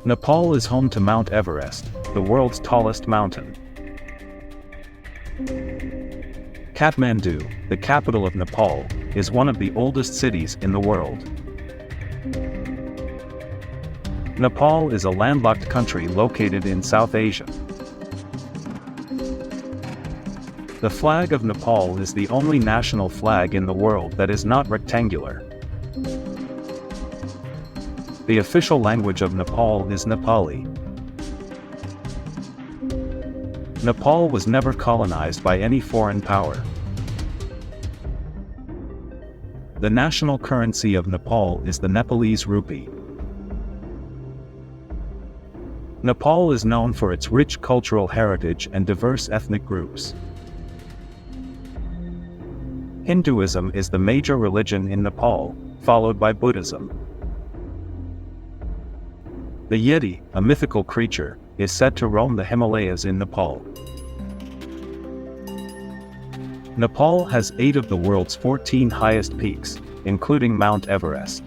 Nepal is home to Mount Everest, the world's tallest mountain. Kathmandu, the capital of Nepal, is one of the oldest cities in the world. Nepal is a landlocked country located in South Asia. The flag of Nepal is the only national flag in the world that is not rectangular. The official language of Nepal is Nepali. Nepal was never colonized by any foreign power. The national currency of Nepal is the Nepalese rupee. Nepal is known for its rich cultural heritage and diverse ethnic groups. Hinduism is the major religion in Nepal, followed by Buddhism. The Yeti, a mythical creature, is said to roam the Himalayas in Nepal. Nepal has 8 of the world's 14 highest peaks, including Mount Everest.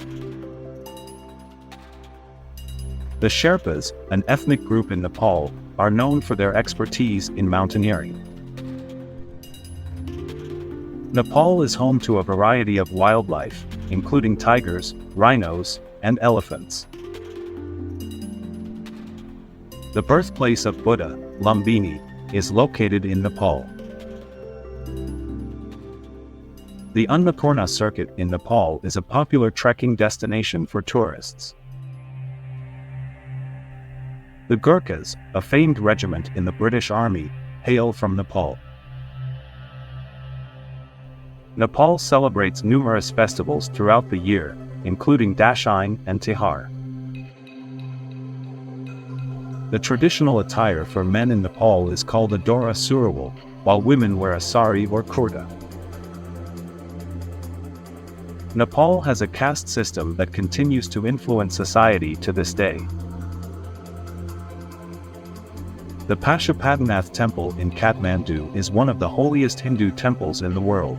The Sherpas, an ethnic group in Nepal, are known for their expertise in mountaineering. Nepal is home to a variety of wildlife, including tigers, rhinos, and elephants. The birthplace of Buddha, Lumbini, is located in Nepal. The Annapurna circuit in Nepal is a popular trekking destination for tourists. The Gurkhas, a famed regiment in the British Army, hail from Nepal. Nepal celebrates numerous festivals throughout the year, including Dashain and Tihar. The traditional attire for men in Nepal is called a Dora Surawal, while women wear a sari or kurta. Nepal has a caste system that continues to influence society to this day. The Pashupatinath Temple in Kathmandu is one of the holiest Hindu temples in the world.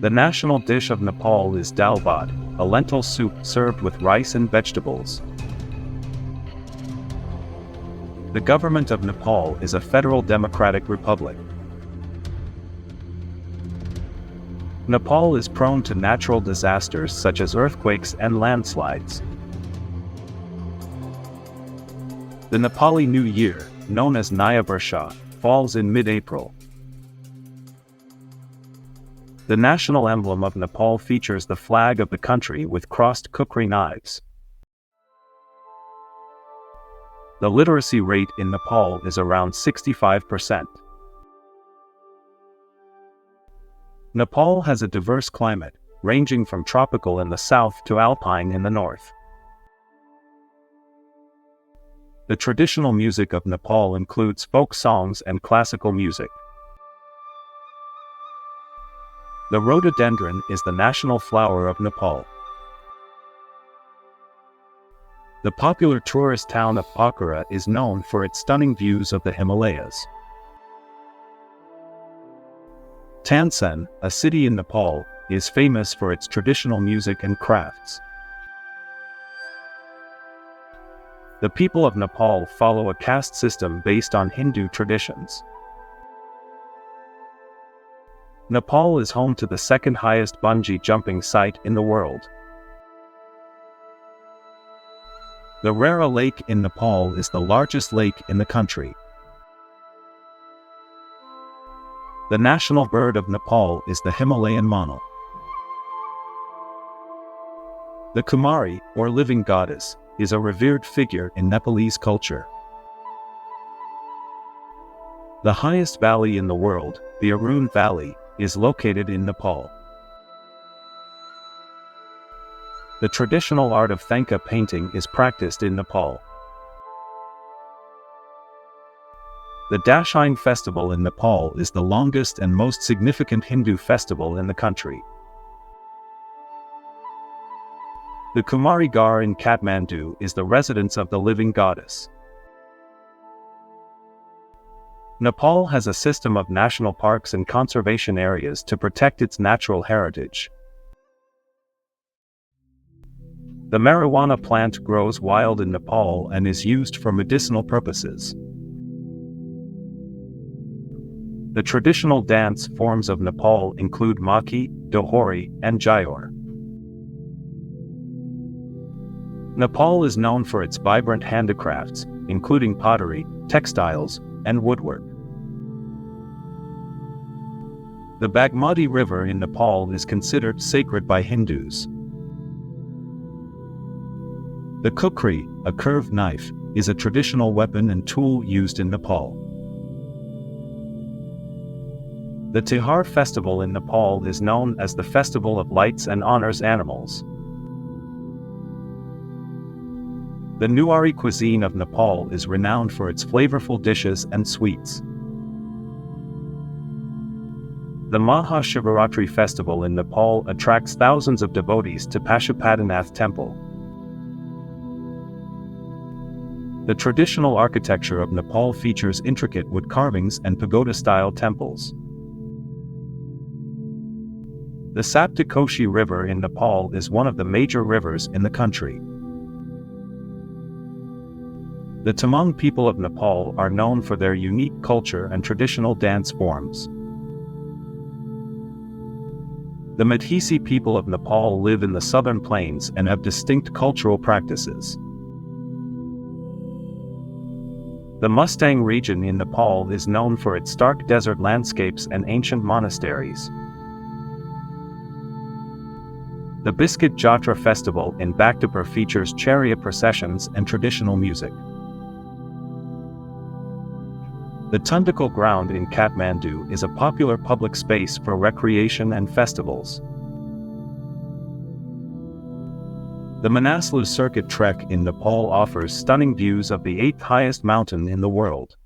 The national dish of Nepal is dal bhat, a lentil soup served with rice and vegetables. The government of Nepal is a federal democratic republic. Nepal is prone to natural disasters such as earthquakes and landslides. The Nepali New Year, known as Naya Barsha, falls in mid-April. The national emblem of Nepal features the flag of the country with crossed kukri knives. The literacy rate in Nepal is around 65%. Nepal has a diverse climate, ranging from tropical in the south to alpine in the north. The traditional music of Nepal includes folk songs and classical music. The rhododendron is the national flower of Nepal. The popular tourist town of Pokhara is known for its stunning views of the Himalayas. Tansen, a city in Nepal, is famous for its traditional music and crafts. The people of Nepal follow a caste system based on Hindu traditions. Nepal is home to the second highest bungee jumping site in the world. The Rara Lake in Nepal is the largest lake in the country. The national bird of Nepal is the Himalayan monal. The Kumari, or living goddess, is a revered figure in Nepalese culture. The highest valley in the world, the Arun Valley, is located in Nepal. The traditional art of Thanka painting is practiced in Nepal. The Dashain festival in Nepal is the longest and most significant Hindu festival in the country. The Kumari Gar in Kathmandu is the residence of the living goddess. Nepal has a system of national parks and conservation areas to protect its natural heritage. The marijuana plant grows wild in Nepal and is used for medicinal purposes. The traditional dance forms of Nepal include Maki, Dohori, and Jayor. Nepal is known for its vibrant handicrafts, including pottery, textiles, and woodwork. The Bagmati River in Nepal is considered sacred by Hindus. The kukri, a curved knife, is a traditional weapon and tool used in Nepal. The Tihar festival in Nepal is known as the Festival of Lights and honors animals. The Nuari cuisine of Nepal is renowned for its flavorful dishes and sweets. The Mahashivaratri festival in Nepal attracts thousands of devotees to Pashupatinath temple. The traditional architecture of Nepal features intricate wood carvings and pagoda-style temples. The Saptakoshi River in Nepal is one of the major rivers in the country. The Tamang people of Nepal are known for their unique culture and traditional dance forms. The Madhesi people of Nepal live in the southern plains and have distinct cultural practices. The Mustang region in Nepal is known for its stark desert landscapes and ancient monasteries. The Biskut Jatra festival in Bhaktapur features chariot processions and traditional music. The Tundakal ground in Kathmandu is a popular public space for recreation and festivals. The Manaslu Circuit Trek in Nepal offers stunning views of the 8th highest mountain in the world.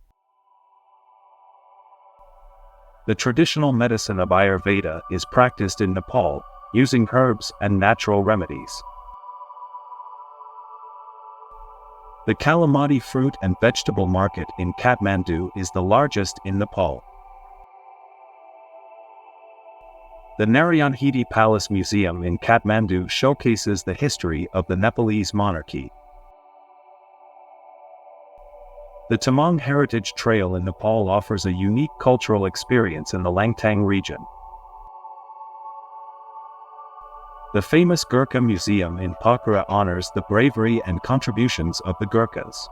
The traditional medicine of Ayurveda is practiced in Nepal, using herbs and natural remedies. The Kalamati fruit and vegetable market in Kathmandu is the largest in Nepal. The Narayanhiti Palace Museum in Kathmandu showcases the history of the Nepalese monarchy. The Tamang Heritage Trail in Nepal offers a unique cultural experience in the Langtang region. The famous Gurkha Museum in Pokhara honors the bravery and contributions of the Gurkhas.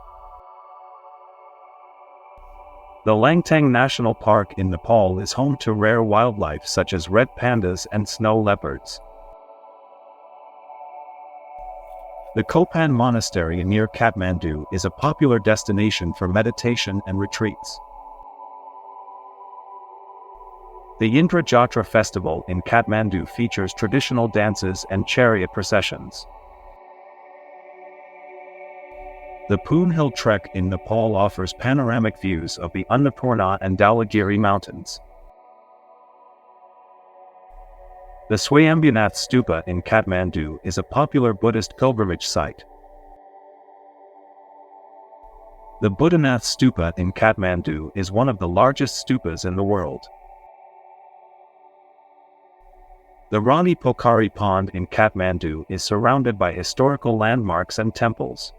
The Langtang National Park in Nepal is home to rare wildlife such as red pandas and snow leopards. The Kopan Monastery near Kathmandu is a popular destination for meditation and retreats. The Indra Jatra festival in Kathmandu features traditional dances and chariot processions. The Poon Hill Trek in Nepal offers panoramic views of the Annapurna and Dhaulagiri mountains. The Swayambhunath Stupa in Kathmandu is a popular Buddhist pilgrimage site. The Buddhanath Stupa in Kathmandu is one of the largest stupas in the world. The Rani Pokhari Pond in Kathmandu is surrounded by historical landmarks and temples.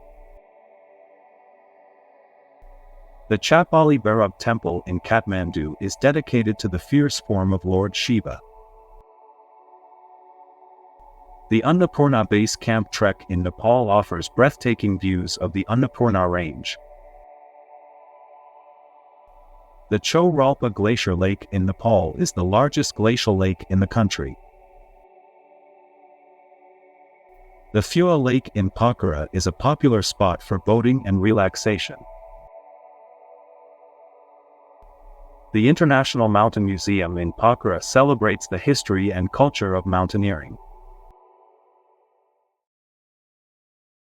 The Chapali Bhairab Temple in Kathmandu is dedicated to the fierce form of Lord Shiva. The Annapurna Base Camp Trek in Nepal offers breathtaking views of the Annapurna Range. The Cho Ralpa Glacier Lake in Nepal is the largest glacial lake in the country. The Phua Lake in Pokhara is a popular spot for boating and relaxation. The International Mountain Museum in Pokhara celebrates the history and culture of mountaineering.